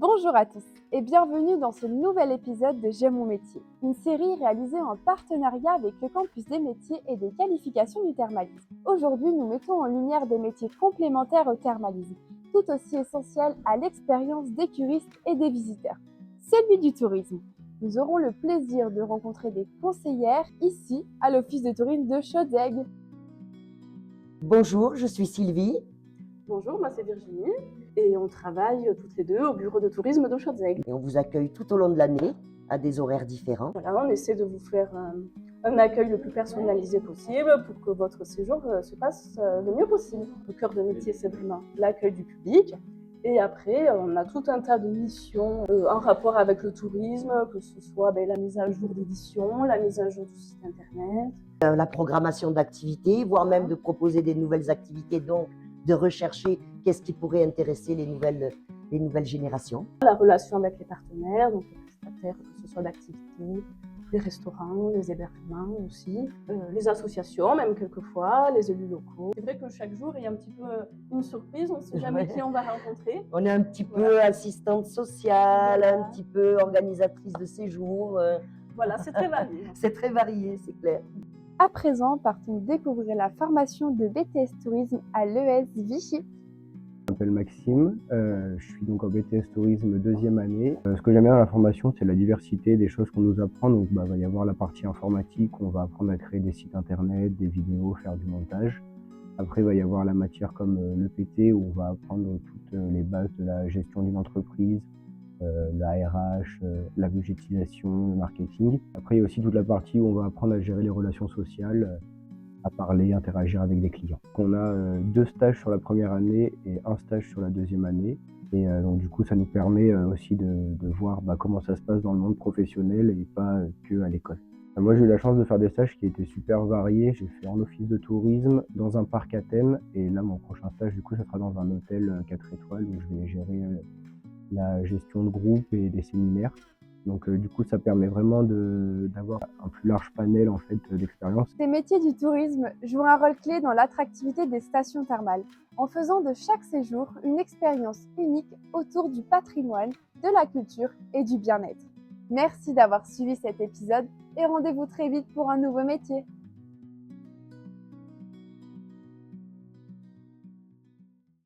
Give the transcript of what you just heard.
Bonjour à tous et bienvenue dans ce nouvel épisode de J'aime mon métier, une série réalisée en partenariat avec le campus des métiers et des qualifications du thermalisme. Aujourd'hui, nous mettons en lumière des métiers complémentaires au thermalisme, tout aussi essentiels à l'expérience des curistes et des visiteurs, celui du tourisme. Nous aurons le plaisir de rencontrer des conseillères ici à l'office de tourisme de Chaudes-Aigues. Bonjour, je suis Sylvie. Bonjour, moi c'est Virginie et on travaille toutes les deux au bureau de tourisme de Chaudes-Aigues. Et on vous accueille tout au long de l'année à des horaires différents. Voilà, on essaie de vous faire un accueil le plus personnalisé possible pour que votre séjour se passe le mieux possible. Le cœur de métier, c'est vraiment l'accueil du public. Et après, on a tout un tas de missions en rapport avec le tourisme, que ce soit la mise à jour d'édition, la mise à jour du site internet. La programmation d'activités, voire même de proposer des nouvelles activités, donc de rechercher qu'est-ce qui pourrait intéresser les nouvelles générations. La relation avec les partenaires, donc les prestataires, que ce soit d'activités, les restaurants, les hébergements aussi, les associations même quelquefois, les élus locaux. C'est vrai que chaque jour il y a un petit peu une surprise, on ne sait jamais qui on va rencontrer. On est un petit peu assistante sociale, un petit peu organisatrice de séjour. Voilà, c'est très varié. C'est très varié, c'est clair. À présent, partons découvrir la formation de BTS Tourisme à l'ES Vichy. Je m'appelle Maxime, je suis donc en BTS Tourisme deuxième année. Ce que j'aime bien dans la formation, c'est la diversité des choses qu'on nous apprend. Donc, va y avoir la partie informatique, on va apprendre à créer des sites internet, des vidéos, faire du montage. Après, il va y avoir la matière comme l'EPT, où on va apprendre toutes les bases de la gestion d'une entreprise, la RH, la budgétisation, le marketing. Après, il y a aussi toute la partie où on va apprendre à gérer les relations sociales, à parler, interagir avec des clients. On a 2 stages sur la première année et 1 stage sur la deuxième année. Et donc du coup, ça nous permet aussi de voir comment ça se passe dans le monde professionnel et pas que à l'école. Moi, j'ai eu la chance de faire des stages qui étaient super variés. J'ai fait en office de tourisme, dans un parc à thème. Et là, mon prochain stage, du coup, ça sera dans un hôtel 4 étoiles où je vais gérer la gestion de groupe et des séminaires. Donc du coup, ça permet vraiment d'avoir un plus large panel en fait d'expériences. Ces métiers du tourisme jouent un rôle clé dans l'attractivité des stations thermales, en faisant de chaque séjour une expérience unique autour du patrimoine, de la culture et du bien-être. Merci d'avoir suivi cet épisode et rendez-vous très vite pour un nouveau métier.